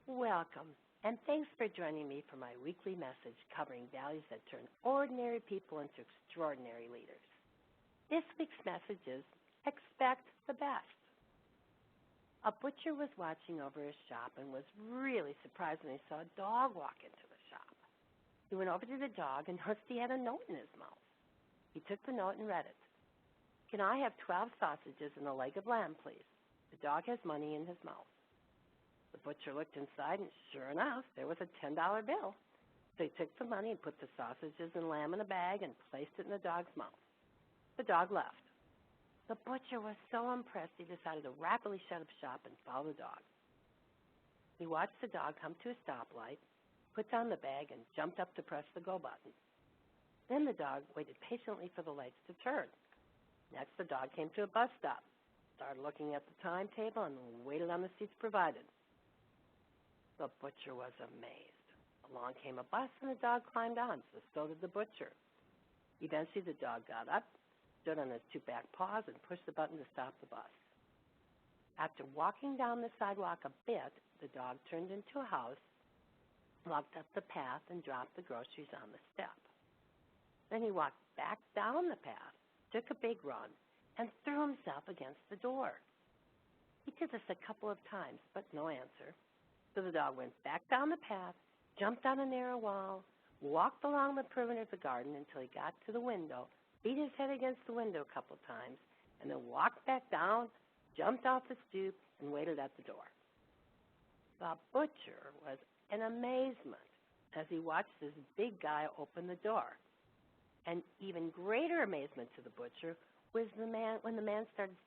Welcome, and thanks for joining me for my weekly message covering values that turn ordinary people into extraordinary leaders. This week's message is expect the best. A butcher was watching over his shop and was really surprised when he saw a dog walk into the shop. He went over to the dog and noticed he had a note in his mouth. He took the note and read it. "Can I have 12 sausages and a leg of lamb, please? The dog has money in his mouth." The butcher looked inside, and sure enough, there was a $10 bill. So he took the money and put the sausages and lamb in a bag and placed it in the dog's mouth. The dog left. The butcher was so impressed he decided to rapidly shut up shop and follow the dog. He watched the dog come to a stoplight, put down the bag, and jumped up to press the go button. Then the dog waited patiently for the lights to turn. Next, the dog came to a bus stop, started looking at the timetable, and waited on the seats provided. The butcher was amazed. Along came a bus, and the dog climbed on, so did the butcher. Eventually, the dog got up, stood on his two back paws, and pushed the button to stop the bus. After walking down the sidewalk a bit, the dog turned into a house, walked up the path, and dropped the groceries on the step. Then he walked back down the path, took a big run, and threw himself against the door. He did this a couple of times, but no answer. So the dog went back down the path, jumped on a narrow wall, walked along the perimeter of the garden until he got to the window, beat his head against the window a couple of times, and then walked back down, jumped off the stoop, and waited at the door. The butcher was in amazement as he watched this big guy open the door. And even greater amazement to the butcher was when the man started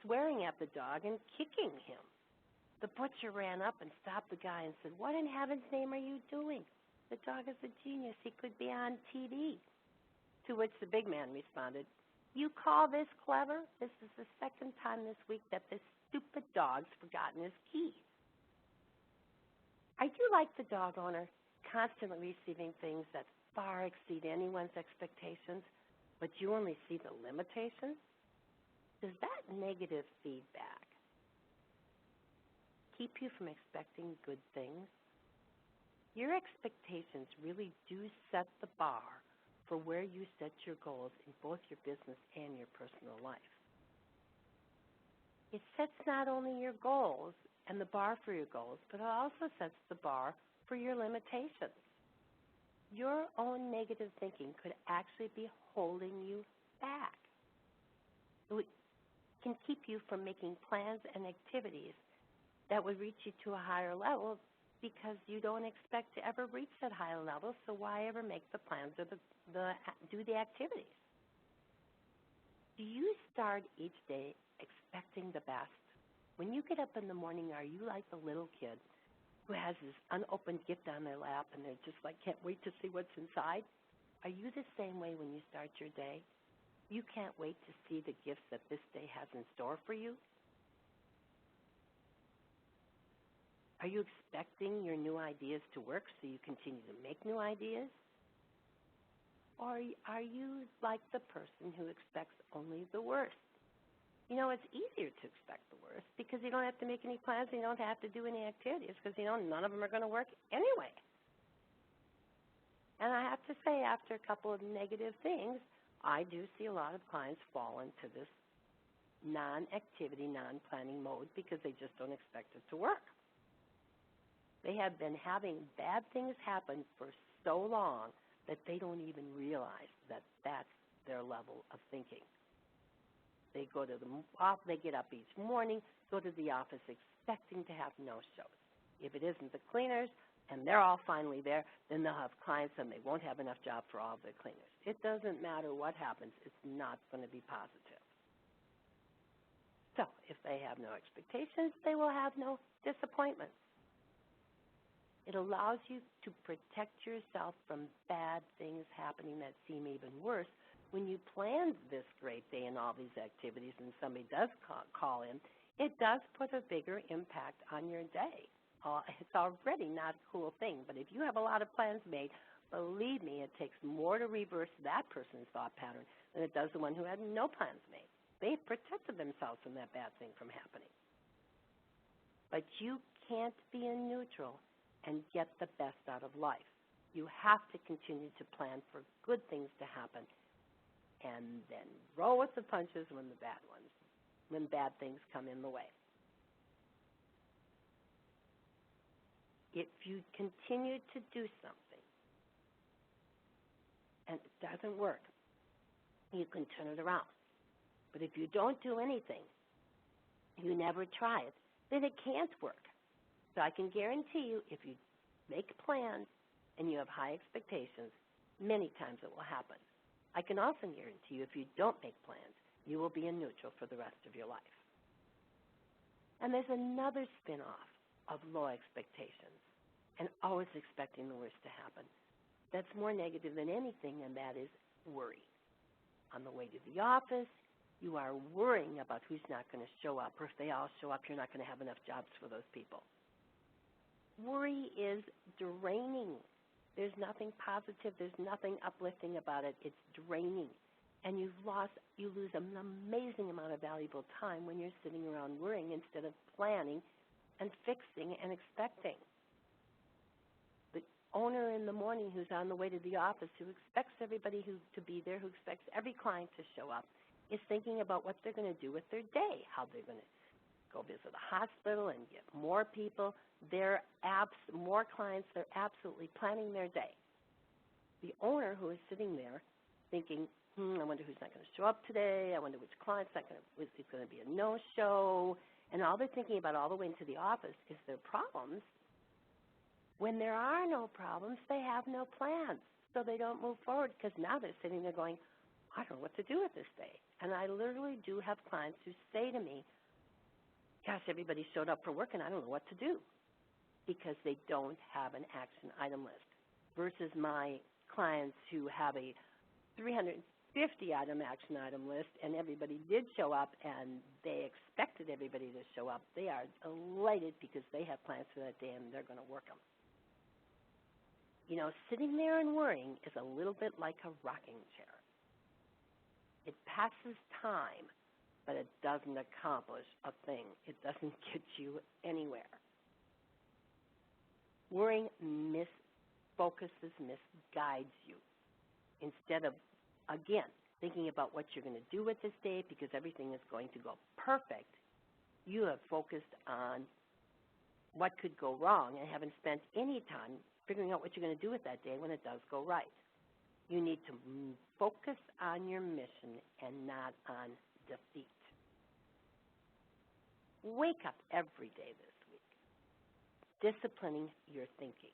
swearing at the dog and kicking him. The butcher ran up and stopped the guy and said, "What in heaven's name are you doing? The dog is a genius. He could be on TV." To which the big man responded, "You call this clever? This is the second time this week that this stupid dog's forgotten his key." Are you like the dog owner, constantly receiving things that far exceed anyone's expectations, but you only see the limitations? Does that negative feedback keep you from expecting good things? Your expectations really do set the bar for where you set your goals in both your business and your personal life. It sets not only your goals and the bar for your goals, but it also sets the bar for your limitations. Your own negative thinking could actually be holding you back. It can keep you from making plans and activities that would reach you to a higher level because you don't expect to ever reach that higher level, so why ever make the plans or do the activities? Do you start each day expecting the best? When you get up in the morning, are you like the little kid who has this unopened gift on their lap and they're just like, can't wait to see what's inside? Are you the same way when you start your day? You can't wait to see the gifts that this day has in store for you? Are you expecting your new ideas to work so you continue to make new ideas? Or are you like the person who expects only the worst? You know, it's easier to expect the worst because you don't have to make any plans and you don't have to do any activities because, none of them are going to work anyway. And I have to say, after a couple of negative things, I do see a lot of clients fall into this non-activity, non-planning mode because they just don't expect it to work. They have been having bad things happen for so long that they don't even realize that that's their level of thinking. They they get up each morning, go to the office expecting to have no-shows. If it isn't the cleaners and they're all finally there, then they'll have clients and they won't have enough job for all of their cleaners. It doesn't matter what happens. It's not going to be positive. So if they have no expectations, they will have no disappointments. It allows you to protect yourself from bad things happening that seem even worse. When you planned this great day and all these activities and somebody does call in, it does put a bigger impact on your day. It's already not a cool thing, but if you have a lot of plans made, believe me, it takes more to reverse that person's thought pattern than it does the one who had no plans made. They've protected themselves from that bad thing from happening. But you can't be in neutral and get the best out of life. You have to continue to plan for good things to happen and then roll with the punches when bad things come in the way. If you continue to do something and it doesn't work, you can turn it around. But if you don't do anything, you never try it, then it can't work. So I can guarantee you, if you make plans and you have high expectations, many times it will happen. I can also guarantee you, if you don't make plans, you will be in neutral for the rest of your life. And there's another spin-off of low expectations and always expecting the worst to happen. That's more negative than anything, and that is worry. On the way to the office, you are worrying about who's not going to show up, or if they all show up, you're not going to have enough jobs for those people. Worry is draining. There's nothing positive. There's nothing uplifting about it. It's draining. And you lose an amazing amount of valuable time when you're sitting around worrying instead of planning and fixing and expecting. The owner in the morning who's on the way to the office, who expects everybody to be there, who expects every client to show up, is thinking about what they're going to do with their day, how they're going to go visit a hospital and get more people, more clients. They're absolutely planning their day. The owner who is sitting there thinking, I wonder who's not going to show up today. I wonder which client's is going to be a no-show. And all they're thinking about all the way into the office is their problems. When there are no problems, they have no plans. So they don't move forward because now they're sitting there going, I don't know what to do with this day. And I literally do have clients who say to me, gosh, everybody showed up for work and I don't know what to do, because they don't have an action item list, versus my clients who have a 350-item action item list and everybody did show up and they expected everybody to show up. They are elated because they have plans for that day and they're going to work them. You know, sitting there and worrying is a little bit like a rocking chair. It passes time, but it doesn't accomplish a thing. It doesn't get you anywhere. Worrying misfocuses, misguides you. Instead of, again, thinking about what you're going to do with this day because everything is going to go perfect, you have focused on what could go wrong and haven't spent any time figuring out what you're going to do with that day when it does go right. You need to focus on your mission and not on defeat. Wake up every day this week, disciplining your thinking.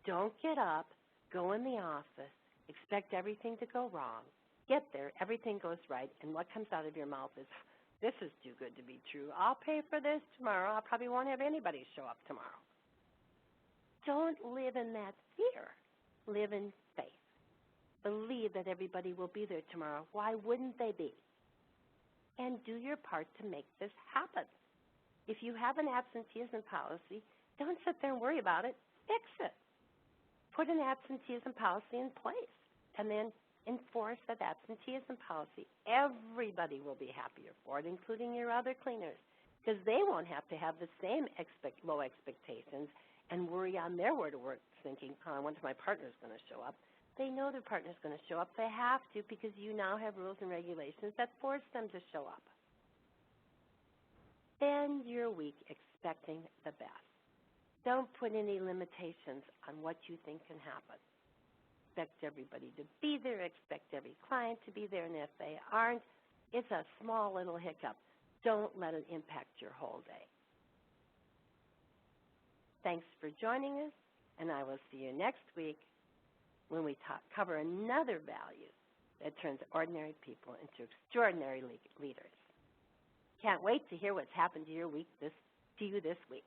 Don't get up, go in the office, expect everything to go wrong, get there, everything goes right, and what comes out of your mouth is, this is too good to be true. I'll pay for this tomorrow. I probably won't have anybody show up tomorrow. Don't live in that fear. Live in faith. Believe that everybody will be there tomorrow. Why wouldn't they be? And do your part to make this happen. If you have an absenteeism policy, don't sit there and worry about it. Fix it. Put an absenteeism policy in place and then enforce that absenteeism policy. Everybody will be happier for it, including your other cleaners, because they won't have to have the same low expectations and worry on their way to work thinking, I wonder if my partner's going to show up. They know their partner's going to show up. They have to, because you now have rules and regulations that force them to show up. Spend your week expecting the best. Don't put any limitations on what you think can happen. Expect everybody to be there. Expect every client to be there. And if they aren't, it's a small little hiccup. Don't let it impact your whole day. Thanks for joining us, and I will see you next week when we cover another value that turns ordinary people into extraordinary leaders. Can't wait to hear what's happened to you this week.